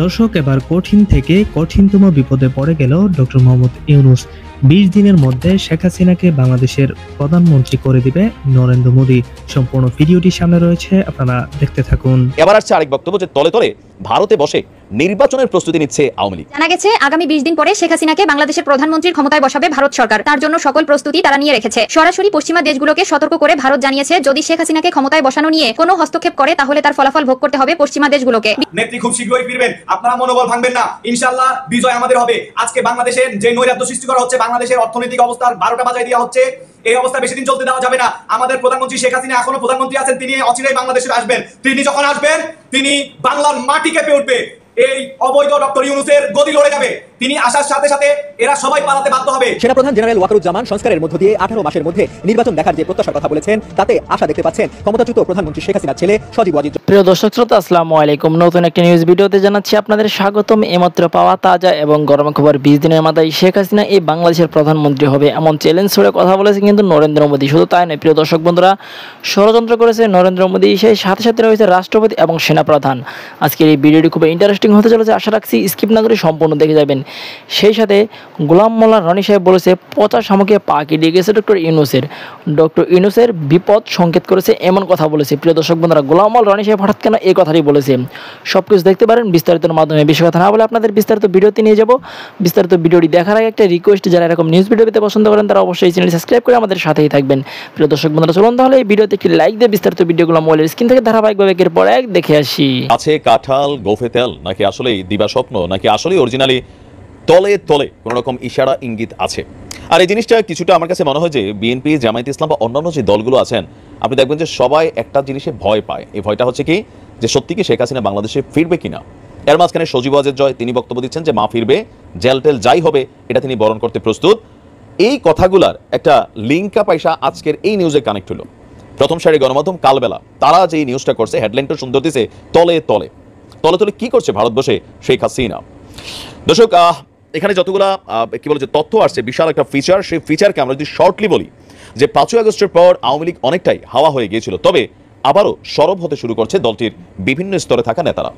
দর্শক, এবার কঠিন থেকে কঠিনতম বিপদে পড়ে গেল ডক্টর মোহাম্মদ ইউনূস। 20 দিনের মধ্যে শেখ হাসিনাকে বাংলাদেশের প্রধানমন্ত্রী করে দিবে নরেন্দ্র মোদী। সম্পূর্ণ ভিডিওটি সামনে রয়েছে, আপনারা দেখতে থাকুন। এবার আসছে আরেক বক্তব্য যে তলে তলে ভারতে বসে নির্বাচনের প্রস্তুতি নিচ্ছে আওয়ামী লীগ। জানা গেছে আগামী 20 দিন পরে শেখ হাসিনাকে বাংলাদেশের প্রধানমন্ত্রীর ক্ষমতায় বসাবে ভারত সরকার। তার জন্য সকল প্রস্তুতি তারা নিয়ে রেখেছে। সরাসরি পশ্চিমা দেশগুলোকে সতর্ক করে ভারত জানিয়েছে, যদি শেখ হাসিনাকে ক্ষমতায় বসানো নিয়ে কোনো হস্তক্ষেপ করে তাহলে তার ফলাফল ভোগ করতে হবে পশ্চিমা দেশগুলোকে। নেত্রী খুব শীঘ্রই ফিরবেন, আপনারা মনোবল ভাঙবেন না, ইনশাআল্লাহ বিজয় আমাদের হবে। আজকে বাংলাদেশের যে নৈরাজ্য সৃষ্টি করা হচ্ছে, বাংলাদেশের অর্থনৈতিক অবস্থার 12টা বাজায় দেওয়া হচ্ছে, এই অবস্থা বেশি দিন চলতে দেওয়া যাবে না। আমাদের প্রধানমন্ত্রী শেখ হাসিনা এখনো প্রধানমন্ত্রী আছেন, তিনি অচিরেই বাংলাদেশে আসবেন। তিনি যখন আসবেন, তিনি বাংলার মাটি কেঁপে উঠবে। এই অবৈধ ডক্টর ইউনূসের গদি লড়ে যাবে। তিনি আসার সাথে সাথে এরা সবাই পালাতে বাধ্য হবে। সেনাপ্রধান জেনারেল ওয়াকারুজ্জামান সংস্কারের মধ্য দিয়ে 18 মাসের মধ্যে নির্বাচন দেখার যে প্রত্যাশার কথা বলেছেন, তাতে আশা দেখতে পাচ্ছেন ক্ষমতাচ্যুত প্রধানমন্ত্রী শেখ হাসিনার ছেলে সজীব ওয়াজিদ। প্রিয় দর্শক শ্রোতা, আসসালামু আলাইকুম। নতুন একটি নিউজ ভিডিওতে জানাচ্ছি আপনাদের স্বাগতম। এইমাত্র পাওয়া তাজা এবং গরম খবর। 20 দিনের মাথায় শেখ হাসিনা এই বাংলাদেশের প্রধানমন্ত্রী হবে এমন চ্যালেঞ্জ ছড়ে কথা বলেছে কিন্তু নরেন্দ্র মোদী। শুধু তাই নয়, প্রিয় দর্শক বন্ধুরা, ষড়যন্ত্র করেছে নরেন্দ্র মোদী, সেই সাথে সাথে রয়েছে রাষ্ট্রপতি এবং সেনাপ্রধান। আজকের এই ভিডিওটি খুব ইন্টারেস্টিং হতে চলেছে, আশা রাখছি স্কিপ না করে সম্পূর্ণ দেখে যাবেন। সেই সাথে গোলাম মোল্লা রনি সাহেব বলেছে, পচা শামুকে পা কেটে গেছে ডক্টর ইউনূসের বিপদ সংকেত করেছে, এমন কথা বলেছে। প্রিয় দর্শক বন্ধুরা, গোলাম মোল্লা রনি সাহেব হঠাৎ কেন এই কথাটি বলেছে, সবকিছু দেখতে পারেন বিস্তারিতের মাধ্যমে। বেশি কথা না বলে আপনাদের বিস্তারিত ভিডিওতে নিয়ে যাব। বিস্তারিত ভিডিওটি দেখার আগে একটা রিকোয়েস্ট, যারা এরকম নিউজ ভিডিও পেতে পছন্দ করেন তারা অবশ্যই চ্যানেল সাবস্ক্রাইব করে আমাদের সাথেই থাকবেন। প্রিয় দর্শক বন্ধুরা, চলুন তাহলে এই ভিডিওতে একটি লাইক দিয়ে বিস্তারিত ভিডিওগুলো মোবাইলের স্ক্রিন থেকে ধারাবাহিকভাবে একের পর এক দেখে আসি। আছে কাঁঠাল গোফে তেল, নাকি আসলেই দিবা স্বপ্ন, নাকি আসলেই অরিজিনালি তলে তলে কোনো রকম ইশারা ইঙ্গিত আছে? আর এই জিনিসটা কিছুটা আমার কাছে মনে হয় যে বিএনপি, জামায়াত ইসলাম বা অন্যান্য যে দলগুলো আছেন, আপনি দেখবেন যে সবাই একটা জিনিসে ভয় পায়। এই ভয়টা হচ্ছে কি, যে সত্যি কি শেখ হাসিনা বাংলাদেশে ফিরবে কিনা। এর মাঝখানে সজীব ওয়াজেদ জয় তিনি বক্তব্য দিচ্ছেন যে মা ফিরবে, জেল টেল যাই হবে এটা তিনি বরণ করতে প্রস্তুত। এই কথাগুলার একটা লিঙ্কা পয়সা আজকের এই নিউজে কানেক্ট হলো। প্রথম সারি গণমাধ্যম কালবেলা তারা যে নিউজটা করছে, হেডলাইনটা সুন্দর দিছে, তলে তলে তলে তলে কি করছে ভারত বসে শেখ হাসিনা। দর্শক, এখানে যতগুলা কি বলে যে তথ্য আসছে, বিশাল একটা ফিচার। সেই ফিচারকে আমরা যদি শর্টলি বলি যে 5ই আগস্টের পর আওয়ামী লীগ অনেকটাই হাওয়া হয়ে গিয়েছিল, তবে আবারও সরব হতে শুরু করছে দলটির বিভিন্ন স্তরে থাকা নেতারা।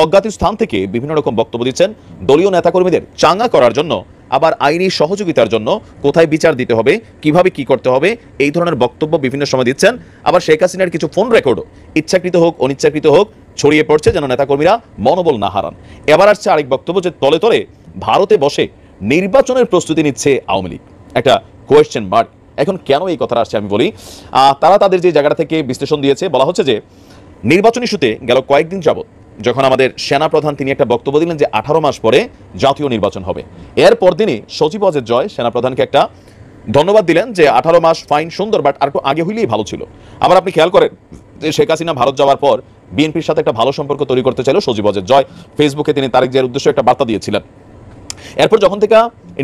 অজ্ঞাত স্থান থেকে বিভিন্ন রকম বক্তব্য দিচ্ছেন দলীয় নেতাকর্মীদের চাঙ্গা করার জন্য, আবার আইনি সহযোগিতার জন্য, কোথায় বিচার দিতে হবে, কিভাবে কি করতে হবে, এই ধরনের বক্তব্য বিভিন্ন সময় দিচ্ছেন। আবার শেখ হাসিনার কিছু ফোন রেকর্ডও ইচ্ছাকৃত হোক অনিচ্ছাকৃত হোক ছড়িয়ে পড়ছে, যেন নেতাকর্মীরা মনোবল না হারান। এবার আসছে আরেক বক্তব্য যে তলে তলে ভারতে বসে নির্বাচনের প্রস্তুতি নিচ্ছে আওয়ামী লীগ। একটা কোয়েশ্চেন মার্ক। এখন কেন এই কথাটা আসছে আমি বলি। তারা তাদের যে জায়গাটা থেকে বিশ্লেষণ দিয়েছে, বলা হচ্ছে যে নির্বাচন ইস্যুতে গেল কয়েকদিন যাবত যখন আমাদের সেনাপ্রধান তিনি একটা বক্তব্য দিলেন যে 18 মাস পরে জাতীয় নির্বাচন হবে, এর পরদিনই সজীব ওয়াজেদ জয় সেনাপ্রধানকে একটা ধন্যবাদ দিলেন যে 18 মাস ফাইন, সুন্দর, বাট আর একটু আগে হইলেই ভালো ছিল। আবার আপনি খেয়াল করেন যে শেখ হাসিনা ভারত যাওয়ার পর বিএনপির সাথে একটা ভালো সম্পর্ক তৈরি করতে চাইল সজীব ওয়াজেদ জয়। ফেসবুকে তিনি তারেক জিয়ার উদ্দেশ্যে একটা বার্তা দিয়েছিলেন। এরপর যখন থেকে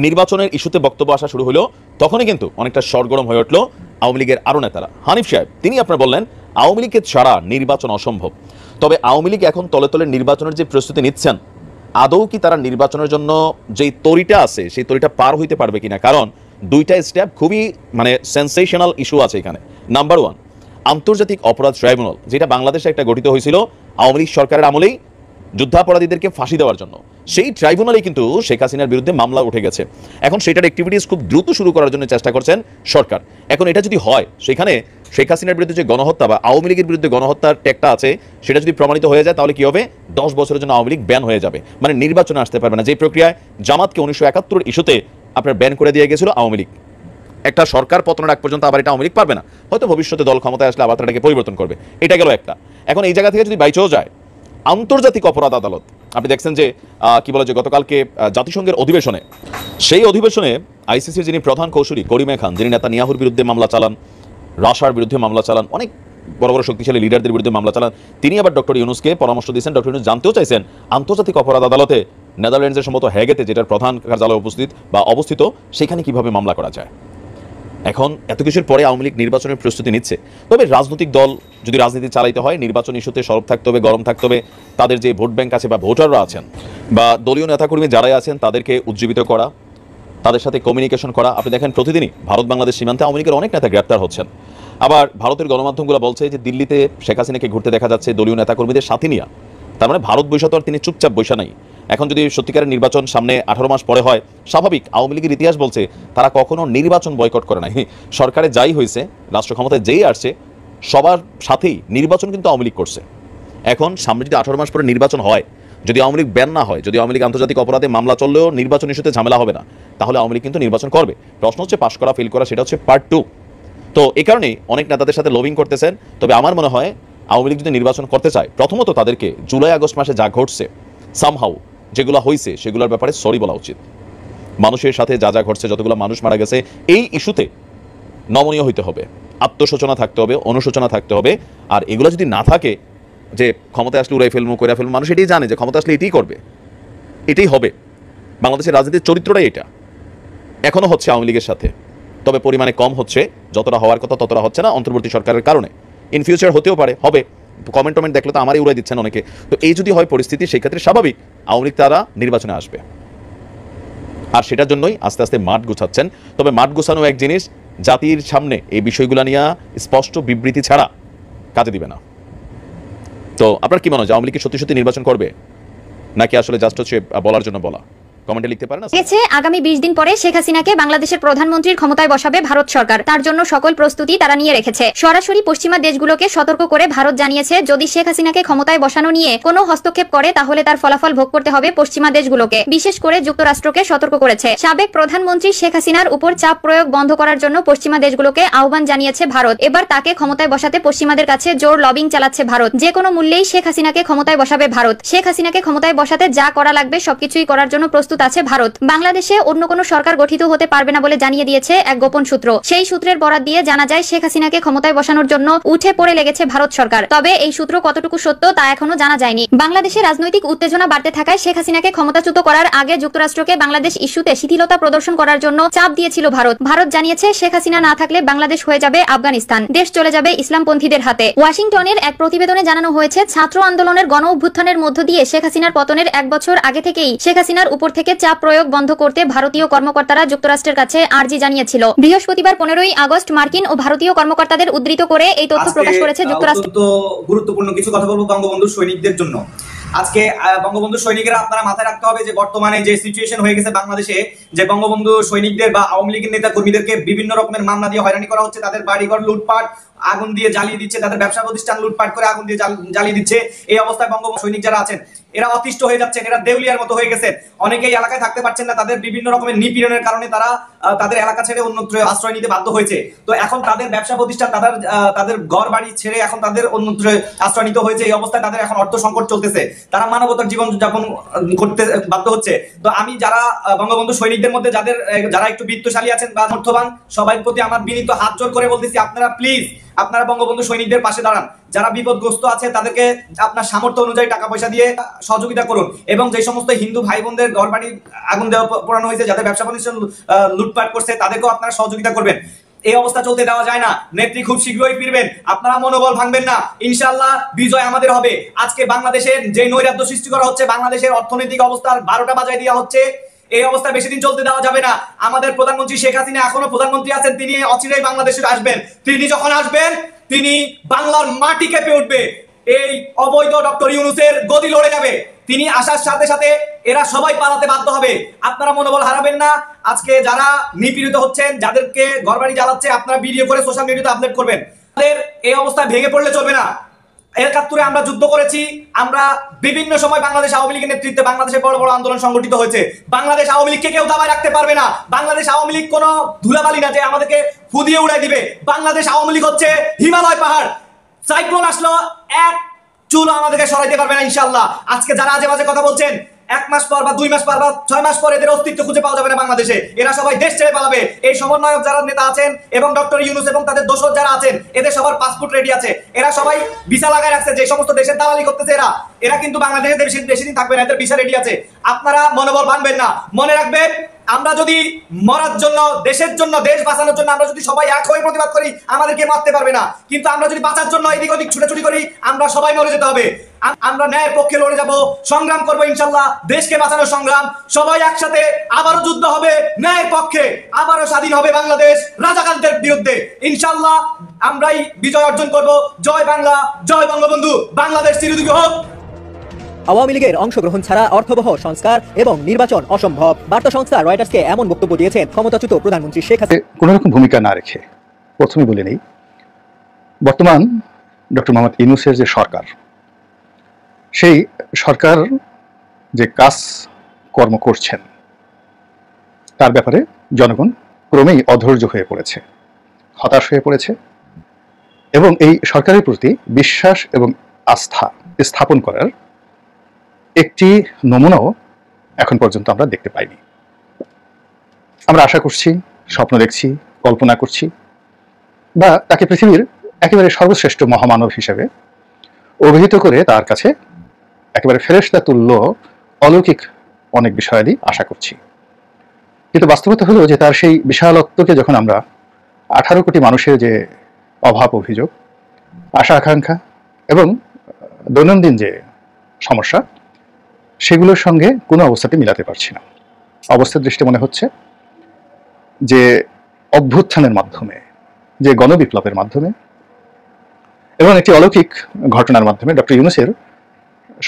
নির্বাচনের ইস্যুতে বক্তব্য আসা শুরু হলো, তখনই কিন্তু অনেকটা সরগরম হয়ে উঠলো আওয়ামী লীগের আরও নেতারা। হানিফ সাহেব তিনি আপনার বললেন আওয়ামী লীগের ছাড়া নির্বাচন অসম্ভব। তবে আওয়ামী লীগ এখন তলে তলে নির্বাচনের যে প্রস্তুতি নিচ্ছেন, আদৌ কি তারা নির্বাচনের জন্য যেই তরিটা আছে সেই তরিটা পার হইতে পারবে কিনা? কারণ দুইটা স্টেপ খুবই সেন্সেশনাল ইস্যু আছে এখানে। নাম্বার 1, আন্তর্জাতিক অপরাধ ট্রাইব্যুনাল, যেটা বাংলাদেশে একটা গঠিত হয়েছিল আওয়ামী লীগ সরকারের আমলেই যুদ্ধাপরাধীদেরকে ফাঁসি দেওয়ার জন্য, সেই ট্রাইব্যুনালেই কিন্তু শেখ হাসিনার বিরুদ্ধে মামলা উঠে গেছে। এখন সেটার অ্যাক্টিভিটিস খুব দ্রুত শুরু করার জন্য চেষ্টা করছেন সরকার। এখন এটা যদি হয়, সেখানে শেখ হাসিনার বিরুদ্ধে যে গণহত্যা বা আওয়ামী লীগের বিরুদ্ধে গণহত্যার ট্যাগটা আছে, সেটা যদি প্রমাণিত হয়ে যায়, তাহলে কি হবে? 10 বছরের জন্য আওয়ামী লীগ ব্যান হয়ে যাবে, মানে নির্বাচনে আসতে পারবে না। যে প্রক্রিয়ায় জামাতকে 1971 ইস্যুতে আপনার ব্যান করে দিয়ে গেছিল আওয়ামী লীগ, একটা সরকার পতনের আগ পর্যন্ত আবার এটা আওয়ামী লীগ পারবে না। হয়তো ভবিষ্যতে দল ক্ষমতায় আসলে আবার তাটাকে পরিবর্তন করবে। এটা গেল একটা। এখন এই জায়গা থেকে যদি বাইচেও যায় আন্তর্জাতিক অপরাধ আদালত, আপনি দেখছেন যে কি বলে যে গতকালকে জাতিসংঘের অধিবেশনে, সেই অধিবেশনে আইসিসির যিনি প্রধান কৌশলী করিমে খান, যিনি নেতানিয়াহুর বিরুদ্ধে মামলা চালান, রাশার বিরুদ্ধে মামলা চালান, অনেক বড় বড় শক্তিশালী লিডারদের বিরুদ্ধে মামলা চালান, তিনি আবার ডক্টর ইউনূসকে পরামর্শ দিয়েছেন। ডক্টর ইউনূস জানতেও চাইছেন আন্তর্জাতিক অপরাধ আদালতে নেদারল্যান্ডসের সম্ভবত হ্যাগেতে, যেটার প্রধান কার্যালয় অবস্থিত, সেখানে কিভাবে মামলা করা যায়। এখন এত কিছুর পরে আওয়ামী লীগ নির্বাচনের প্রস্তুতি নিচ্ছে। তবে রাজনৈতিক দল যদি রাজনীতি চালাইতে হয়, নির্বাচন ইস্যুতে সরব থাকতে হবে, গরম থাকতে হবে। তাদের যে ভোট ব্যাংক আছে বা ভোটাররা আছেন বা দলীয় নেতাকর্মী যারাই আছেন, তাদেরকে উজ্জীবিত করা, তাদের সাথে কমিউনিকেশন করা। আপনি দেখেন প্রতিদিনই ভারত বাংলাদেশ সীমান্তে আওয়ামী লীগের অনেক নেতা গ্রেপ্তার হচ্ছেন। আবার ভারতের গণমাধ্যমগুলো বলছে যে দিল্লিতে শেখ হাসিনাকে ঘুরতে দেখা যাচ্ছে দলীয় নেতাকর্মীদের সাথে নিয়ে। তার মানে ভারত বৈশা তো আর তিনি চুপচাপ বৈশা নাই। এখন যদি সত্যিকারের নির্বাচন সামনে 18 মাস পরে হয়, স্বাভাবিক, আওয়ামী লীগের ইতিহাস বলছে তারা কখনো নির্বাচন বয়কট করে নাই। সরকারে যাই হয়েছে, রাষ্ট্র ক্ষমতায় যেই আসছে, সবার সাথেই নির্বাচন কিন্তু আওয়ামী লীগ করছে। এখন সামনে যদি 18 মাস পরে নির্বাচন হয়, যদি আওয়ামী লীগ ব্যান না হয়, যদি আওয়ামী লীগ আন্তর্জাতিক অপরাধে মামলা চললেও নির্বাচন ইস্যুতে ঝামেলা হবে না, তাহলে আওয়ামী লীগ কিন্তু নির্বাচন করবে। প্রশ্ন হচ্ছে পাশ করা ফেল করা, সেটা হচ্ছে পার্ট 2। তো এই কারণেই অনেক নেতাদের সাথে লবিং করতেছেন। তবে আমার মনে হয় আওয়ামী লীগ যদি নির্বাচন করতে চায়, প্রথমত তাদেরকে জুলাই আগস্ট মাসে যা ঘটছে, সামহাউ যেগুলো হয়েছে সেগুলোর ব্যাপারে সরি বলা উচিত। মানুষের সাথে যা যা ঘটছে, যতগুলো মানুষ মারা গেছে, এই ইস্যুতে নমনীয় হইতে হবে, আত্মসূচনা থাকতে হবে, অনুশোচনা থাকতে হবে। আর এগুলো যদি না থাকে, যে ক্ষমতায় আসলে উড়াই ফেলবো করে ফেলবো, মানুষ এটাই জানে যে ক্ষমতা আসলে এটাই করবে, এটাই হবে। বাংলাদেশের রাজনীতির চরিত্রটাই এটা। এখনো হচ্ছে আওয়ামী লীগের সাথে, তবে পরিমাণে কম হচ্ছে, যতটা হওয়ার কথা ততটা হচ্ছে না অন্তর্বর্তী সরকারের কারণে। ইন ফিউচার হতেও পারে, হবে। কমেন্ট দেখলে তো আমারই উড়াই দিচ্ছেন অনেকে। তো এই যদি হয় পরিস্থিতি, সেই ক্ষেত্রে স্বাভাবিক আওয়ামী লীগ তারা নির্বাচনে আসবে, আর সেটার জন্যই আস্তে আস্তে মাঠ গুছাচ্ছেন। তবে মাঠ গুছানো এক জিনিস, জাতির সামনে এই বিষয়গুলো নিয়ে স্পষ্ট বিবৃতি ছাড়া কাজে দিবে না। তো আপনার কি মনে হয়, আওয়ামী লীগ সত্যি সত্যি নির্বাচন করবে, নাকি আসলে জাস্ট হচ্ছে বলার জন্য বলা? কমেন্টে লিখতে পারেন। গেছে আগামী 20 দিন পরে শেখ হাসিনাকে বাংলাদেশের প্রধানমন্ত্রীর ক্ষমতায় বসাবে ভারত সরকার। তার জন্য সকল প্রস্তুতি তারা নিয়ে রেখেছে। সরাসরি পশ্চিমা দেশগুলোকে সতর্ক করে ভারত জানিয়েছে, যদি শেখ হাসিনাকে ক্ষমতায় বসানো নিয়ে কোনো হস্তক্ষেপ করে তাহলে তার ফলাফল ভোগ করতে হবে পশ্চিমা দেশগুলোকে। বিশেষ করে যুক্তরাষ্ট্রকে সতর্ক করেছে। সাবেক প্রধানমন্ত্রী শেখ হাসিনার উপর চাপ প্রয়োগ বন্ধ করার জন্য পশ্চিমা দেশগুলোকে আহ্বান জানিয়েছে ভারত। এবার তাকে ক্ষমতায় বসাতে পশ্চিমাদের কাছে জোর লবিং চালাচ্ছে ভারত। যে কোনো মূল্যেই শেখ হাসিনাকে ক্ষমতায় বসাবে ভারত। শেখ হাসিনাকে ক্ষমতায় বসাতে যা করা লাগবে সবকিছুই করার জন্য প্রস্তুত আছে ভারত। বাংলাদেশে অন্য কোনো সরকার গঠিত হতে পারবে না বলে জানিয়ে দিয়েছে এক গোপন সূত্র। সেই সূত্রের বরাত দিয়ে জানা যায়, শেখ হাসিনাকে ক্ষমতায় বসানোর জন্য উঠে পড়ে লেগেছে ভারত সরকার। তবে এই সূত্র কতটুকু সত্য তা এখনো জানা যায়নি। বাংলাদেশে রাজনৈতিক উত্তেজনা বাড়তে থাকায় শেখ হাসিনাকে ক্ষমতাচ্যুত করার আগে যুক্তরাষ্ট্রকে বাংলাদেশ ইস্যুতে শিথিলতা প্রদর্শন করার জন্য চাপ দিয়েছিল ভারত। ভারত জানিয়েছে, শেখ হাসিনা না থাকলে বাংলাদেশ হয়ে যাবে আফগানিস্তান, দেশ চলে যাবে ইসলামপন্থীদের হাতে। ওয়াশিংটনের এক প্রতিবেদনে জানানো হয়েছে, ছাত্র আন্দোলনের গণ অভ্যুত্থানের মধ্য দিয়ে শেখ হাসিনার পতনের 1 বছর আগে থেকেই শেখ হাসিনার উপর থেকে চাপ প্রয়োগ বন্ধ করতে ভারতীয় কর্মকর্তারা যুক্তরাষ্ট্রের কাছে আর্জি জানিয়েছিল। বৃহস্পতিবার 15ই আগস্ট মার্কিন ও ভারতীয় কর্মকর্তাদের উদ্ধৃত করে এই তথ্য প্রকাশ করেছে যুক্তরাষ্ট্র। গুরুত্বপূর্ণ কিছু কথা বলবো বঙ্গবন্ধু সৈনিকদের জন্য। আজকে বঙ্গবন্ধু সৈনিকেরা আপনারা মাথায় রাখতে হবে যে বর্তমানে যে সিচুয়েশন হয়ে গেছে বাংলাদেশে, যে বঙ্গবন্ধু সৈনিকদের বা আওয়ামী লীগের নেতা কর্মীদেরকে বিভিন্ন রকমের মামলা দিয়ে হয়রানি করা হচ্ছে, তাদের বাড়িঘর লুটপাট, আগুন দিয়ে জ্বালিয়ে দিচ্ছে, তাদের ব্যবসা প্রতিষ্ঠান লুটপাট করে আগুন দিয়ে জ্বালিয়ে দিচ্ছে। এই অবস্থায় বঙ্গবন্ধু সৈনিক যারা আছেন এরা অতিষ্ঠ হয়ে যাচ্ছেন, এরা দেউলিয়ার মতো হয়ে গেছে। অনেকেই এলাকায় থাকতে পারছেন না, তাদের বিভিন্ন রকমের নিপীড়নের কারণে তারা তাদের এলাকা ছেড়ে অন্যত্র আশ্রয় নিতে বাধ্য হয়েছে। তো এখন তাদের ব্যবসা প্রতিষ্ঠান, তাদের ঘর বাড়ি ছেড়ে এখন তাদের অন্যত্র আশ্রয় নিতে হয়েছে। এই অবস্থায় তাদের এখন অর্থ সংকট চলতেছে, তারা মানবতার জীবন যাপন করতে বাধ্য হচ্ছে। তো আমি যারা বঙ্গবন্ধু সৈনিকদের মধ্যে যারা একটু বিত্তশালী আছেন বা অর্থবান, সবাই প্রতি আমার বিনীত হাত জোর করে বলতেছি, আপনারা প্লিজ আপনারা বঙ্গবন্ধু সৈনিকদের পাশে দাঁড়ান। যারা বিপদগ্রস্ত আছে তাদেরকে আপনার সামর্থ্য অনুযায়ী টাকা পয়সা দিয়ে সহযোগিতা করুন, এবং যে সমস্ত হিন্দু ভাই বোনদের ঘর বাড়ি আগুন দেওয়া পোড়ানো হয়েছে, যাদের ব্যবসা প্রতিষ্ঠান লুটপাট করছে, তাদেরকেও আপনারা সহযোগিতা করবেন। এই অবস্থা চলতে দেওয়া যায় না। নেত্রী খুব শীঘ্রই ফিরবেন, আপনারা মনোবল ভাঙবেন না, ইনশাআল্লাহ বিজয় আমাদের হবে। আজকে বাংলাদেশের যে নৈরাজ্য সৃষ্টি করা হচ্ছে, বাংলাদেশের অর্থনৈতিক অবস্থার 12টা বাজায় দেওয়া হচ্ছে, এই অবস্থা বেশি দিন চলতে দেওয়া যাবে না। আমাদের প্রধানমন্ত্রী শেখ হাসিনা এখনো প্রধানমন্ত্রী আছেন, তিনি অচিরেই বাংলাদেশে আসবেন। তিনি যখন আসবেন, তিনি বাংলার মাটি কেঁপে উঠবে। এই অবৈধ ডক্টর ইউনূসের গদি লড়ে যাবে। তিনি আসার সাথে সাথে এরা সবাই পালাতে বাধ্য হবে। আপনারা মনোবল হারাবেন না। আজকে যারা নিপীড়িত হচ্ছেন, যাদেরকে ঘরবাড়ি জ্বালাচ্ছে, আপনারা ভিডিও করে সোশ্যাল মিডিয়াতে আপলোড করবেন। তাদের এই অবস্থায় ভেঙে পড়লে চলবে না। 71-এ আমরা যুদ্ধ করেছি, আমরা বিভিন্ন সময় বাংলাদেশ আওয়ামী লীগের নেতৃত্বে বাংলাদেশে বড় বড় আন্দোলন সংগঠিত হয়েছে। বাংলাদেশ আওয়ামী লীগকে কেউ দাবায় রাখতে পারবে না। বাংলাদেশ আওয়ামী লীগ কোনো ধুলাবালি না যে আমাদেরকে ফুদিয়ে উড়াই দিবে। বাংলাদেশ আওয়ামী লীগ হচ্ছে হিমালয় পাহাড়, সাইক্লোন আসলো এক চুলো আমাদেরকে সরাইতে পারবে না ইনশাআল্লাহ। আজকে যারা আজে বাজে কথা বলছেন, 1 মাস পর বা 2 মাস পর বা 6 মাস পর এদের অস্তিত্ব খুঁজে পাওয়া যাবে না বাংলাদেশে। এরা সবাই দেশ ছেড়ে পালাবে। এই সমন্বয়ক যারা নেতা আছেন এবং ডক্টর ইউনূস এবং তাদের দোসর যারা আছেন, এদের সবার পাসপোর্ট রেডি আছে। এরা সবাই ভিসা লাগায় রাখছে, যে সমস্ত দেশের দালালি করতেছে এরা কিন্তু বাংলাদেশে বেশি দিন থাকবে না, এদের ভিসা রেডি আছে। আপনারা মনোবল ভাঙবেন না। মনে রাখবেন, আমরা যদি মরার জন্য, দেশের জন্য, দেশ বাঁচানোর জন্য আমরা যদি সবাই এক হয়ে প্রতিবাদ করি, আমাদেরকে মারতে পারবে না। কিন্তু আমরা যদি বাঁচার জন্য এদিক ওদিক ছুটাছুটি করি, আমরা সবাই মরে যেতে হবে। আমরা ন্যায়ের পক্ষে লড়ে যাব, সংগ্রাম করবো ইনশাআল্লাহ। দেশকে বাঁচানোর সংগ্রাম, সবাই একসাথে আবারও যুদ্ধ হবে ন্যায়ের পক্ষে, আবারও স্বাধীন হবে বাংলাদেশ রাজাকারদের বিরুদ্ধে। ইনশাআল্লাহ আমরাই বিজয় অর্জন করব। জয় বাংলা, জয় বঙ্গবন্ধু, বাংলাদেশ চিরদিন হোক। আওয়ামী লীগের অংশগ্রহণ ছাড়া অর্থবহ সংস্কার এবং নির্বাচন অসম্ভব। বার্তা সংস্থা রয়টার্সকে এমন বক্তব্য দিয়েছেন ক্ষমতাচ্যুত প্রধানমন্ত্রী শেখ হাসিনা। কোনো রকম ভূমিকা না রেখে প্রথমে বলে নেই, বর্তমান ডক্টর মোহাম্মদ ইউনূসের যে সরকার, সেই সরকার যে কাজ কর্ম করছেন তার ব্যাপারে জনগণ ক্রমেই অধৈর্য হয়ে পড়েছে, হতাশ হয়ে পড়েছে এবং এই সরকারের প্রতি বিশ্বাস এবং আস্থা স্থাপন করার একটি নমুনাও এখন পর্যন্ত আমরা দেখতে পাইনি। আমরা আশা করছি, স্বপ্ন দেখছি, কল্পনা করছি বা তাকে পৃথিবীর একেবারে সর্বশ্রেষ্ঠ মহামানব হিসেবে অভিহিত করে তার কাছে একেবারে ফেরেশতা তুল্য অলৌকিক অনেক বিষয়াদি আশা করছি। কিন্তু বাস্তবতা হলো যে তার সেই বিশালত্বকে যখন আমরা 18 কোটি মানুষের যে অভাব অভিযোগ, আশা আকাঙ্ক্ষা এবং দৈনন্দিন যে সমস্যা, সেগুলোর সঙ্গে কোনো অবস্থাতে মিলাতে পারছি না। অবস্থার দৃষ্টি মনে হচ্ছে যে অভ্যুত্থানের মাধ্যমে, যে গণবিপ্লবের মাধ্যমে এবং একটি অলৌকিক ঘটনার মাধ্যমে ডক্টর ইউনূসের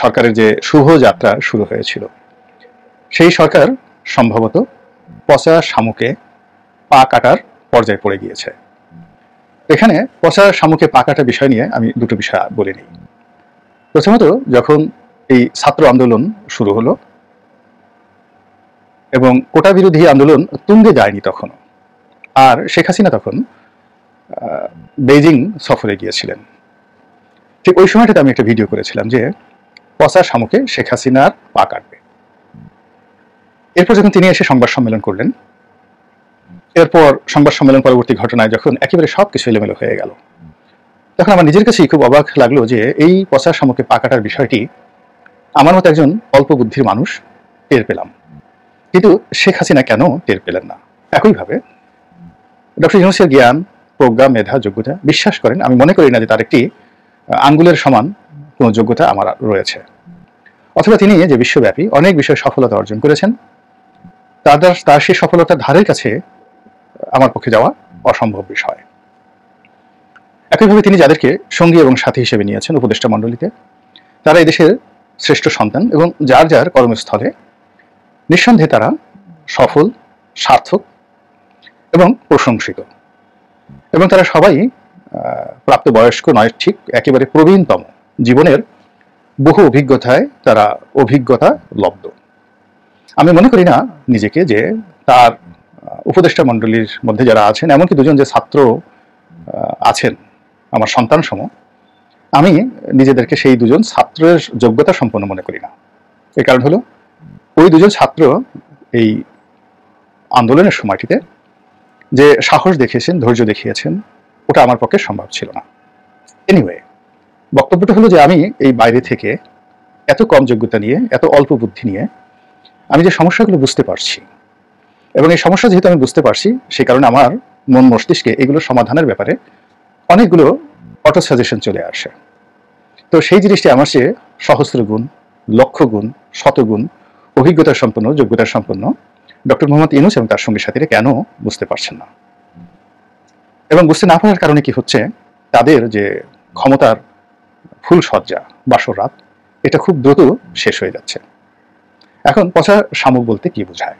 সরকারের যে শুভ যাত্রা শুরু হয়েছিল, সেই সরকার সম্ভবত পচা শামুকে পা কাটার পর্যায়ে পড়ে গিয়েছে। এখানে পচা শামুকে পা কাটার বিষয় নিয়ে আমি দুটো বিষয় বলে নিই। প্রথমত, যখন এই ছাত্র আন্দোলন শুরু হলো এবং কোটা বিরোধী আন্দোলন তুঙ্গে যায়নি তখনও, আর শেখ হাসিনা তখন বেইজিং সফরে গিয়েছিলেন, ঠিক ওই সময়টাতে আমি একটা ভিডিও করেছিলাম যে পচা শামুকে শেখ হাসিনার পা কাটবে। এরপর যখন তিনি এসে সংবাদ সম্মেলন করলেন, এরপর সংবাদ সম্মেলন পরবর্তী ঘটনায় যখন একেবারে সবকিছু এলোমেলো হয়ে গেল, তখন আমার নিজের কাছেই খুব অবাক লাগলো যে এই পচা শামুকে পা কাটার বিষয়টি আমার মতো একজন অল্প বুদ্ধির মানুষ টের পেলাম, কিন্তু শেখ হাসিনা কেন টের পেলেন না? একইভাবে ডক্টর ইউনূসের জ্ঞান, প্রজ্ঞা, মেধা, যোগ্যতা বিশ্বাস করেন, আমি মনে করি না যে তার একটি আঙ্গুলের সমান কোনো যোগ্যতা আমার রয়েছে। অথবা তিনি যে বিশ্বব্যাপী অনেক বিষয়ে সফলতা অর্জন করেছেন, তার সেই সফলতার ধারের কাছে আমার পক্ষে যাওয়া অসম্ভব বিষয়। একইভাবে তিনি যাদেরকে সঙ্গী এবং সাথী হিসেবে নিয়েছেন উপদেষ্টা মণ্ডলীতে, তারা এই দেশের শ্রেষ্ঠ সন্তান এবং যার যার কর্মস্থলে নিঃসন্দেহে তারা সফল, সার্থক এবং প্রশংসিত, এবং তারা সবাই প্রাপ্তবয়স্ক নয়, ঠিক একেবারে প্রবীণতম, জীবনের বহু অভিজ্ঞতায় তারা অভিজ্ঞতা লব্ধ। আমি মনে করি না নিজেকে যে তার উপদেষ্টা মণ্ডলীর মধ্যে যারা আছেন, এমনকি দুজন যে ছাত্র আছেন আমার সন্তান সম, আমি নিজেদেরকে সেই দুজন ছাত্রের যোগ্যতা সম্পন্ন মনে করি না। এর কারণ হলো ওই দুজন ছাত্র এই আন্দোলনের সময়টিতে যে সাহস দেখিয়েছেন, ধৈর্য দেখিয়েছেন, ওটা আমার পক্ষে সম্ভব ছিল না। এনিওয়ে, বক্তব্যটা হলো যে আমি এই বাইরে থেকে এত কম যোগ্যতা নিয়ে, এত অল্প বুদ্ধি নিয়ে আমি যে সমস্যাগুলো বুঝতে পারছি, এবং এই সমস্যা যেহেতু আমি বুঝতে পারছি, সেই কারণে আমার মন মস্তিষ্কে এগুলো সমাধানের ব্যাপারে অনেকগুলো অটো সাজেশন চলে আসে। তো সেই জিনিসটি আমার সে সহস্র গুণ, লক্ষ গুণ, শতগুণ অভিজ্ঞতা সম্পন্ন, যোগ্যতা সম্পন্ন ডক্টর মোহাম্মদ ইউনূস এবং তার সঙ্গী সাথীরা কেন বুঝতে পারছেন না, এবং বুঝতে না পারার কারণে কি হচ্ছে, তাদের যে ক্ষমতার ফুল সজ্জা, বাসর রাত, এটা খুব দ্রুত শেষ হয়ে যাচ্ছে। এখন পচা শামুক বলতে কি বোঝায়?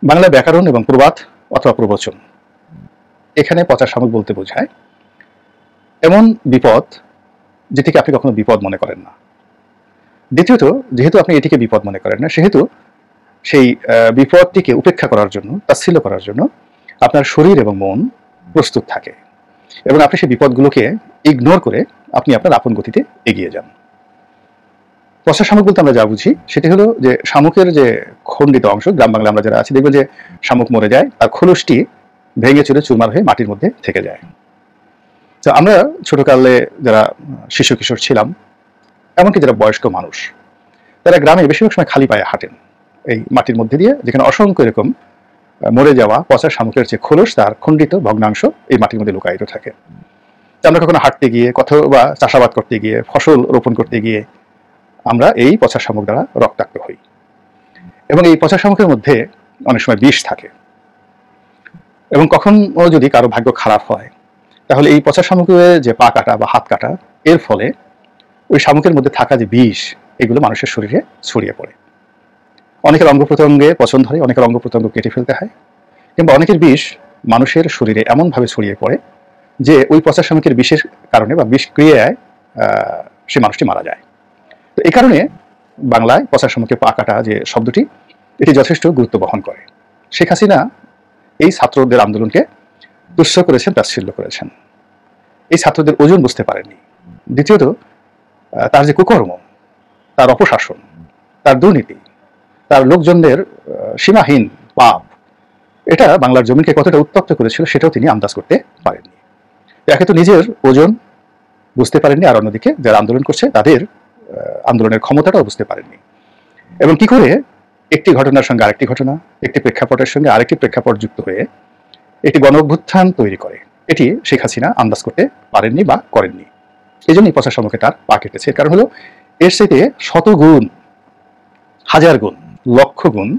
বাংলা ব্যাকরণ এবং প্রবাদ অথবা প্রবচন, এখানে পচা শামুক বলতে বোঝায় এমন বিপদ যেটিকে আপনি কখনো বিপদ মনে করেন না। দ্বিতীয়ত, যেহেতু আপনি এটিকে বিপদ মনে করেন না, সেহেতু সেই বিপদটিকে উপেক্ষা করার জন্য, তাচ্ছিল্য করার জন্য আপনার শরীর এবং মন প্রস্তুত থাকে, এবং আপনি সেই বিপদগুলোকে ইগনোর করে আপনি আপনার আপন গতিতে এগিয়ে যান। পচা শামুক বলতে আমরা যা বুঝি সেটি হলো যে শামুকের যে খণ্ডিত অংশ, গ্রাম বাংলা আমরা যারা আছি দেখবেন যে শামুক মরে যায়, তার খোলসটি ভেঙে চুরে চুরমার হয়ে মাটির মধ্যে থেকে যায়। তো আমরা ছোটকালে যারা শিশু কিশোর ছিলাম, এমনকি যারা বয়স্ক মানুষ, তারা গ্রামে বেশিরভাগ সময় খালি পায়ে হাঁটেন এই মাটির মধ্যে দিয়ে, যেখানে অসংখ্য এরকম মরে যাওয়া পচা শামুকের যে খোলস, তার খণ্ডিত ভগ্নাংশ এই মাটির মধ্যে লুকায়িত থাকে। আমরা কখনো হাঁটতে গিয়ে, বা চাষাবাদ করতে গিয়ে, ফসল রোপণ করতে গিয়ে আমরা এই পচা শামুক দ্বারা রক্তাক্ত হই, এবং এই পচা শামুকের মধ্যে অনেক সময় বিষ থাকে, এবং কখনো যদি কারো ভাগ্য খারাপ হয়, তাহলে এই পচা শামুকের যে পা কাটা বা হাত কাটা, এর ফলে ওই শামুকের মধ্যে থাকা যে বিষ, এগুলো মানুষের শরীরে ছড়িয়ে পড়ে। অনেকের অঙ্গ প্রত্যঙ্গে পছন্দ হয়, অনেকের অঙ্গ প্রত্যঙ্গ কেটে ফেলতে হয়, কিংবা অনেকের বিষ মানুষের শরীরে এমনভাবে ছড়িয়ে পড়ে যে ওই পচা শামুকের বিষের কারণে বা বিষক্রিয়ায় সে মানুষটি মারা যায়। তো এই কারণে বাংলায় পচা শামুকে পা কাটা যে শব্দটি, এটি যথেষ্ট গুরুত্ব বহন করে। শেখ হাসিনা এই ছাত্রদের আন্দোলনকে তুচ্ছ করেছেন, তাচ্ছিল্য করেছেন। এই ছাত্রদের ওজন বুঝতে পারেননি। দ্বিতীয়ত, তার যে কুকর্ম, তার অপশাসন, তার দুর্নীতি, তার লোকজনদের সীমাহীন পাপ, এটা বাংলার জমিনকে কতটা উত্তপ্ত করেছিল সেটাও তিনি আন্দাজ করতে পারেননি। একে তো নিজের ওজন বুঝতে পারেননি, আর অন্যদিকে যারা আন্দোলন করছে তাদের আন্দোলনের ক্ষমতাটাও বুঝতে পারেননি। এবং কি করে একটি ঘটনার সঙ্গে আরেকটি ঘটনা, একটি প্রেক্ষাপটের সঙ্গে আরেকটি প্রেক্ষাপট যুক্ত হয়ে একটি গণ অভ্যুত্থান তৈরি করে, এটি শেখ হাসিনা আন্দাজ করতে পারেননি বা করেননি। এই জন্যই পচা শামুকে তার পা কেটেছে। এর কারণ হলো এর চাইতে শত গুণ, হাজার গুণ, লক্ষ গুণ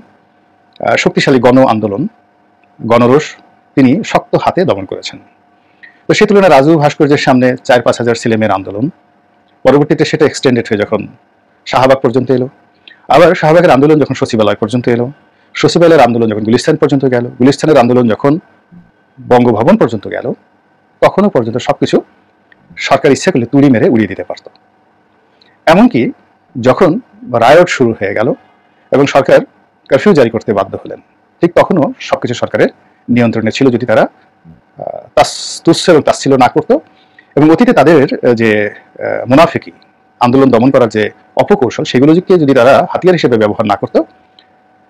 শক্তিশালী গণ আন্দোলন, গণরোষ তিনি শক্ত হাতে দমন করেছেন। তো সে তুলনায় রাজু ভাস্কর্যের সামনে 4-5 হাজার ছেলেমেয়ের আন্দোলন, পরবর্তীতে সেটা এক্সটেন্ডেড হয়ে যখন শাহবাগ পর্যন্ত এলো, আবার শাহবাগের আন্দোলন যখন সচিবালয় পর্যন্ত এলো, সচিবালয়ের আন্দোলন যখন গুলিস্তান পর্যন্ত গেল, গুলিস্তানের আন্দোলন যখন বঙ্গভবন পর্যন্ত গেল, তখনও পর্যন্ত সবকিছু সরকার ইচ্ছা করলে তুড়ি মেরে উড়িয়ে দিতে পারত। এমনকি যখন রায়ট শুরু হয়ে গেল এবং সরকার কারফিউ জারি করতে বাধ্য হলেন, ঠিক তখনও সবকিছু সরকারের নিয়ন্ত্রণে ছিল, যদি তারা তুচ্ছ এবং তাচ্ছিল্য না করত এবং অতীতে তাদের যে মুনাফিকি, আন্দোলন দমন করার যে অপকৌশল, সেগুলোকে যদি তারা হাতিয়ার হিসেবে ব্যবহার না করত,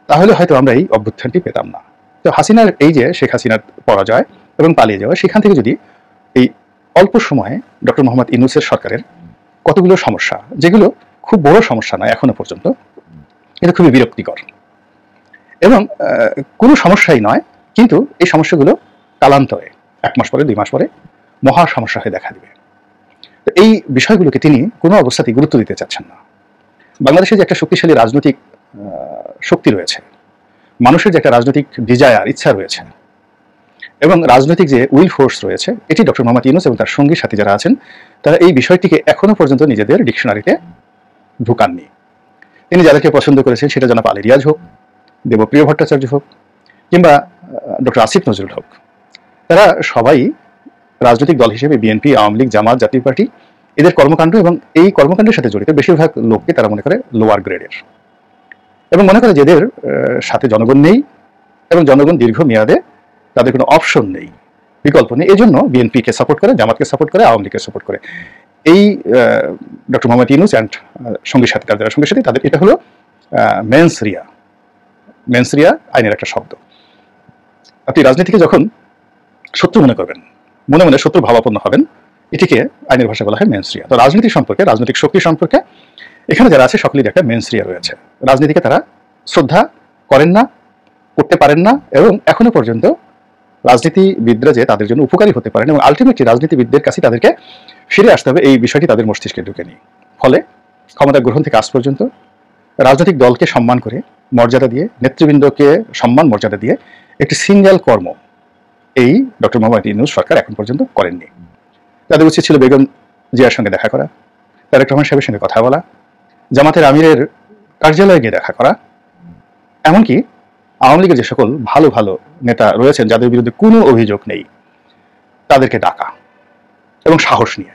তাহলে হয়তো আমরা এই অভ্যুত্থানটি পেতাম না। তো হাসিনার এই যে শেখ হাসিনার পরাজয় এবং পালিয়ে যাওয়া, সেখান থেকে যদি এই অল্প সময়ে ডক্টর মোহাম্মদ ইউনূসের সরকারের কতগুলো সমস্যা, যেগুলো খুব বড় সমস্যা নয় এখনো পর্যন্ত, এটা খুবই বিরক্তিকর এবং কোনো সমস্যাই নয়, কিন্তু এই সমস্যাগুলো কালান্তরে 1 মাস পরে 2 মাস পরে মহা সমস্যা হয়ে দেখা দিবে। তো এই বিষয়গুলোকে তিনি কোনো অবস্থাতেই গুরুত্ব দিতে চাচ্ছেন না। বাংলাদেশে যে একটা শক্তিশালী রাজনৈতিক শক্তি রয়েছে, মানুষের যে একটা রাজনৈতিক ডিজায়ার, ইচ্ছা রয়েছে এবং রাজনৈতিক যে উইল ফোর্স রয়েছে, এটি ডক্টর মোহাম্মদ ইউনূস এবং তার সঙ্গী সাথী যারা আছেন, তারা এই বিষয়টিকে এখনো পর্যন্ত নিজেদের ডিকশনারিতে ঢুকাননি। তিনি যাদেরকে পছন্দ করেছেন, সেটা জনাব আলী রিয়াজ হোক, দেবপ্রিয় ভট্টাচার্য হোক, কিংবা ডক্টর আসিফ নজরুল হোক, তারা সবাই রাজনৈতিক দল হিসেবে বিএনপি, আওয়ামী লীগ, জামাত, জাতীয় পার্টি, এদের কর্মকাণ্ড এবং এই কর্মকাণ্ডের সাথে জড়িত বেশিরভাগ লোককে তারা মনে করে লোয়ার গ্রেডের, এবং মনে করে যেদের সাথে জনগণ নেই এবং জনগণ দীর্ঘ মেয়াদে তাদের কোনো অপশন নেই, বিকল্প নেই, এই জন্য বিএনপিকে সাপোর্ট করে, জামাতকে সাপোর্ট করে, আওয়ামী লীগকে সাপোর্ট করে। এই ডক্টর মোহাম্মদ ইউনূস অ্যান্ড সঙ্গী সাথী, যারা সঙ্গী সাথী, তাদের এটা হলো মেন্সরিয়া। মেন্সরিয়া আইনের একটা শব্দ। আপনি রাজনীতিকে যখন শত্রু মনে করবেন, মনে মনে শত্রু ভাবাপন্ন হবেন, এটিকে আইনের ভাষায় বলা হয় মেন্সরিয়া। তো রাজনীতি সম্পর্কে, রাজনৈতিক শক্তি সম্পর্কে এখানে যারা আছে সকলের একটা মেন্সরিয়া রয়েছে। রাজনীতিকে তারা শ্রদ্ধা করেন না, করতে পারেন না, এবং এখনো পর্যন্ত রাজনীতিবিদরা যে তাদের জন্য উপকারী হতে পারেন এবং আলটিমেটলি রাজনীতিবিদদের কাছে তাদেরকে ফিরে আসতে হবে, এই বিষয়টি তাদের মস্তিষ্কে ঢুকেনি। ফলে ক্ষমতা গ্রহণ থেকে আজ পর্যন্ত রাজনৈতিক দলকে সম্মান করে, মর্যাদা দিয়ে, নেতৃবৃন্দকে সম্মান মর্যাদা দিয়ে একটি সিঙ্গেল কর্ম এই ডক্টর মোহাম্মদ ইউনূস সরকার এখন পর্যন্ত করেননি। তাদের উচিত ছিল বেগম জিয়ার সঙ্গে দেখা করা, তারেক রহমান সাহেবের সঙ্গে কথা বলা, জামাতের আমিরের কার্যালয়ে গিয়ে দেখা করা, এমনকি আওয়ামী লীগের যে সকল ভালো ভালো নেতা রয়েছেন যাদের বিরুদ্ধে কোনো অভিযোগ নেই, তাদেরকে ডাকা এবং সাহস নিয়ে।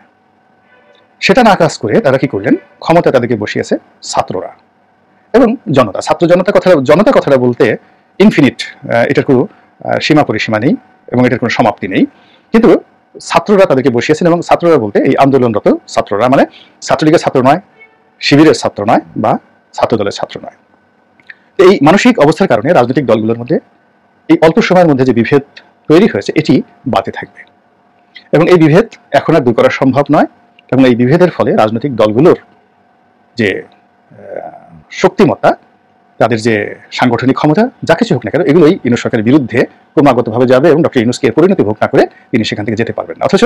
সেটা না কাজ করে তারা কি করলেন, ক্ষমতা তাদেরকে বসিয়েছে ছাত্ররা এবং জনতা। জনতা কথাটা বলতে ইনফিনিট, এটার কোনো সীমা পরিসীমা নেই এবং এটার কোনো সমাপ্তি নেই, কিন্তু ছাত্ররা তাদেরকে বসিয়েছেন এবং ছাত্ররা বলতে এই আন্দোলনরত ছাত্ররা, মানে ছাত্রলীগের ছাত্র নয়, শিবিরের ছাত্র নয়, বা ছাত্রদলের ছাত্র নয়। এই মানসিক অবস্থার কারণে রাজনৈতিক দলগুলোর মধ্যে এই অল্প সময়ের মধ্যে যে বিভেদ তৈরি হয়েছে, এটি বাড়তে থাকবে এবং এই বিভেদ এখন আর দূর করা সম্ভব নয়। এবং এই বিভেদের ফলে রাজনৈতিক দলগুলোর যে শক্তিমত্তা, তাদের যে সাংগঠনিক ক্ষমতা, যা কিছু হোক না কেন, এগুলোই ইউনূস সরকারের বিরুদ্ধে ক্রমাগতভাবে যাবে এবং ডক্টর ইউনূসকে এর পরিণতি ভোগ না করে তিনি সেখান থেকে যেতে পারবেন না। অথচ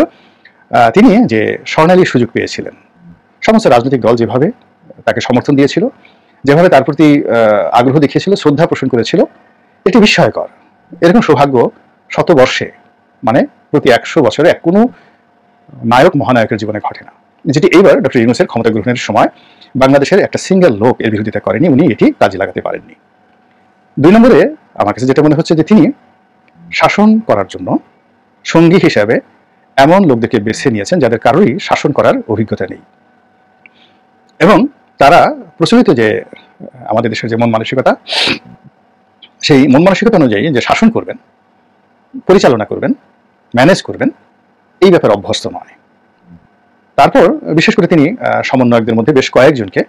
তিনি যে স্বর্ণালী সুযোগ পেয়েছিলেন, সমস্ত রাজনৈতিক দল যেভাবে তাকে সমর্থন দিয়েছিল, যেভাবে তার প্রতি আগ্রহ দেখিয়েছিল, শ্রদ্ধা পোষণ করেছিল, এটি বিস্ময়কর। এরকম সৌভাগ্য শতবর্ষে, মানে প্রতি 100 বছরে কোনো নায়ক মহানায়কের জীবনে ঘটে না। যেটি এইবার ডক্টর ইউনূসের ক্ষমতা গ্রহণের সময় বাংলাদেশের একটা সিঙ্গেল লোক এর বিরোধিতা করেনি, উনি এটি কাজে লাগাতে পারেননি। 2 নম্বরে আমার কাছে যেটা মনে হচ্ছে যে তিনি শাসন করার জন্য সঙ্গী হিসাবে এমন লোকদেরকে বেছে নিয়েছেন যাদের কারোরই শাসন করার অভিজ্ঞতা নেই, এবং তারা প্রচলিত যে আমাদের দেশের যে মন মানসিকতা, সেই মন মানসিকতা অনুযায়ী যে শাসন করবেন, পরিচালনা করবেন, ম্যানেজ করবেন, এই ব্যাপারে অভ্যস্ত নয়। তারপর বিশেষ করে তিনি সমন্বয়কদের মধ্যে বেশ কয়েকজনকে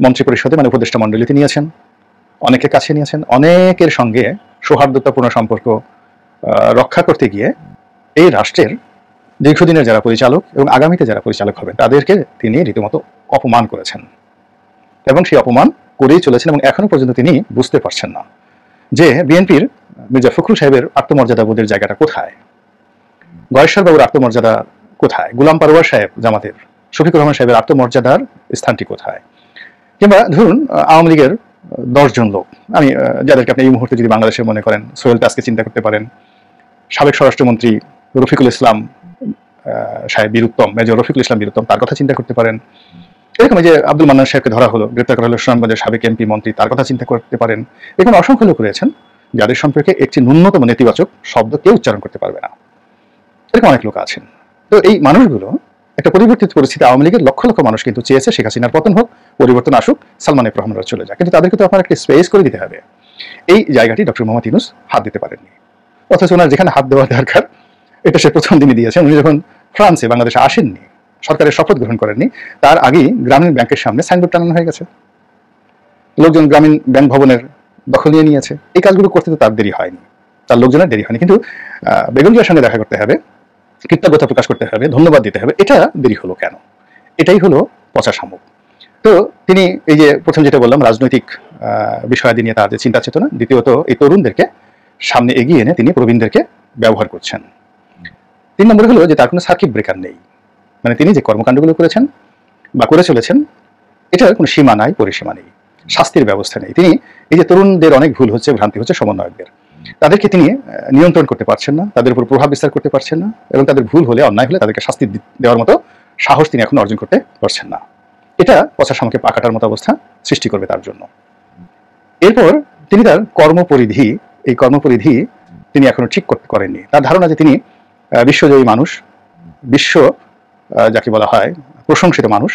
মন্ত্রী পরিষদে মানে উপদেষ্টা মণ্ডলীতে নিয়েছেন, অনেকের কাছে নিয়েছেন, অনেকের সঙ্গে সৌহার্দ্যতাপূর্ণ সম্পর্ক রক্ষা করতে গিয়ে এই রাষ্ট্রের দীর্ঘদিনের যারা পরিচালক এবং আগামীতে যারা পরিচালক হবেন তাদেরকে তিনি রীতিমতো অপমান করেছেন, এবং সেই অপমান করেই চলেছেন। এবং এখনো পর্যন্ত তিনি বুঝতে পারছেন না যে বিএনপির মির্জা ফখরুল সাহেবের আত্মমর্যাদাবোধের জায়গাটা কোথায়, গয়েশ্বর বাবুর আত্মমর্যাদা কোথায়, গোলাম পারওয়ার সাহেব জামাতের, শফিকুর রহমান সাহেবের আত্মমর্যাদার স্থানটি কোথায়, কিংবা ধরুন আওয়ামী লীগের 10 জন লোক, আমি যাদেরকে আপনি এই মুহূর্তে যদি বাংলাদেশের মনে করেন, সোহেল তাজকে চিন্তা করতে পারেন, সাবেক স্বরাষ্ট্রমন্ত্রী রফিকুল ইসলাম সাহেব বীরুত্তম, মেজর রফিকুল ইসলাম বীরুত্তম, তার কথা চিন্তা করতে পারেন। এরকম যে আব্দুল মান্নান সাহেবকে ধরা হলো, গ্রেপ্তার করা হলো, সুনামগঞ্জের সাবেক এমপি মন্ত্রী, তার কথা চিন্তা করতে পারেন। এরকম অসংখ্য লোক রয়েছেন যাদের সম্পর্কে একটি ন্যূনতম নেতিবাচক শব্দ কেউ উচ্চারণ করতে পারবে না, এরকম অনেক লোক আছেন। তো এই মানুষগুলো একটা পরিবর্তিত পরিস্থিতি, আওয়ামী লীগের লক্ষ লক্ষ মানুষ কিন্তু চেয়েছে শেখ হাসিনার পতন হোক, পরিবর্তন আসুক, সালমান এফ রহমানরা চলে যায়, কিন্তু তাদেরকে তো আপনার একটা স্পেস করে দিতে হবে। এই জায়গাটি ডক্টর মোহাম্মদ ইউনূস হাত দিতে পারেননি, অথচ ওনার যেখানে হাত দেওয়ার দরকার এটা সে প্রথম দিনই দিয়েছেন। উনি যখন ফ্রান্সে বাংলাদেশে আসেননি, সরকারের শপথ গ্রহণ করেননি, তার আগেই গ্রামীণ ব্যাংকের সামনে সাইনবোর্ড টানানো হয়ে গেছে, লোকজন গ্রামীণ ব্যাংক ভবনের দখল নিয়ে নিয়েছে। এই কাজগুলো করতে তো তার দেরি হয়নি, তার লোকজনের দেরি হয়নি, কিন্তু বেগম জিয়ার সঙ্গে দেখা করতে হবে, কৃতজ্ঞতা প্রকাশ করতে হবে, ধন্যবাদ দিতে হবে, এটা দেরি হলো কেন? এটাই হলো পচা শামুক। তো তিনি এই যে প্রথম যেটা বললাম রাজনৈতিক বিষয়াদি নিয়ে তার যে চিন্তা চেতনা, দ্বিতীয়ত এই তরুণদেরকে সামনে এগিয়ে এনে তিনি প্রবীণদেরকে ব্যবহার করছেন। 3 নম্বরে হলো যে তার কোনো সার্কিট ব্রেকার নেই, মানে তিনি যে কর্মকাণ্ডগুলো করেছেন বা করে চলেছেন এটার কোনো সীমা নাই, পরিসীমা নেই, শাস্তির ব্যবস্থা নেই। তিনি এই যে তরুণদের অনেক ভুল হচ্ছে, ভ্রান্তি হচ্ছে, সমন্বয়কদের, তাদেরকে তিনি নিয়ন্ত্রণ করতে পারছেন না, তাদের উপর প্রভাব বিস্তার করতে পারছেন না, এবং তাদের ভুল হলে, অন্যায় হলে তাদেরকে শাস্তি দেওয়ার মতো সাহস তিনি এখন অর্জন করতে পারছেন না। এটা পচা শামুকে পা কাটার মতো অবস্থা সৃষ্টি করবে তার জন্য। এরপর তিনি তার কর্মপরিধি, এই কর্মপরিধি তিনি এখনো ঠিক করতে করেননি। তার ধারণা যে তিনি বিশ্বজয়ী মানুষ, বিশ্ব যাকে বলা হয় প্রশংসিত মানুষ,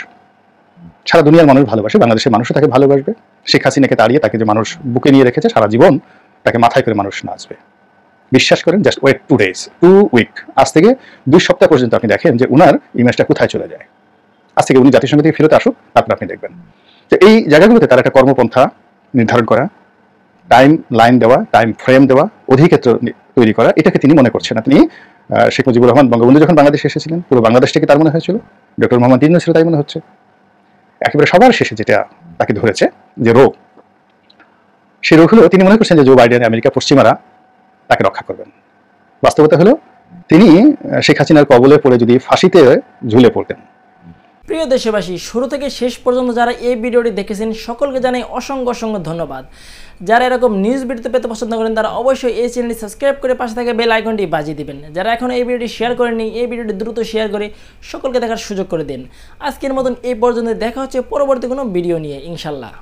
সারা দুনিয়ার মানুষ ভালোবাসে, বাংলাদেশের মানুষও তাকে ভালোবাসবে। শেখ হাসিনাকে তাড়িয়ে তাকে যে মানুষ বুকে নিয়ে রেখেছে, সারা জীবন তাকে মাথায় করে মানুষ নাচবে। বিশ্বাস করেন, জাস্ট ওয়েট 2 days, 2 week, আজ থেকে 2 সপ্তাহ পর্যন্ত আপনি দেখেন যে উনার ইমেজটা কোথায় চলে যায়। আজ থেকে উনি জাতিসংঘ থেকে ফেরত আসুক, তারপর আপনি দেখবেন। তো এই জায়গাগুলোতে তার একটা কর্মপন্থা নির্ধারণ করা, টাইম লাইন দেওয়া, টাইম ফ্রেম দেওয়া, অধিক্ষেত্র তৈরি করা, এটাকে তিনি মনে করছেন না। তিনি শেখ মুজিবুর রহমান বঙ্গবন্ধু যখন বাংলাদেশে এসেছিলেন, পুরো বাংলাদেশটাকে তার মনে হয়েছিল, ডক্টর মোহাম্মদ ইউনূসের তাই মনে হচ্ছে। একেবারে সবার শেষে যেটা তাকে ধরেছে যে রোগ, সেই রোগ হলো তিনি মনে করছেন যে জো বাইডেন, আমেরিকা, পশ্চিমারা তাকে রক্ষা করবেন। বাস্তবতা হলো তিনি শেখ হাসিনার কবলে পড়ে যদি ফাঁসিতে ঝুলে পড়তেন। প্রিয় দেশবাসী, শুরু থেকে শেষ পর্যন্ত যারা এই ভিডিওটি দেখেছেন সকলকে জানাই অসংখ্য অসংখ্য ধন্যবাদ। যারা এরকম নিউজ ভিডিও পেতে পছন্দ করেন তারা অবশ্যই এই চ্যানেলটি সাবস্ক্রাইব করে পাশে থাকা বেল আইকনটি বাজিয়ে দিবেন। যারা এখন এই ভিডিওটি শেয়ার করেননি, এই ভিডিওটি দ্রুত শেয়ার করে সকলকে দেখার সুযোগ করে দিন। আজকের মতন এই পর্যন্ত, দেখা হচ্ছে পরবর্তী কোনো ভিডিও নিয়ে ইনশাল্লাহ।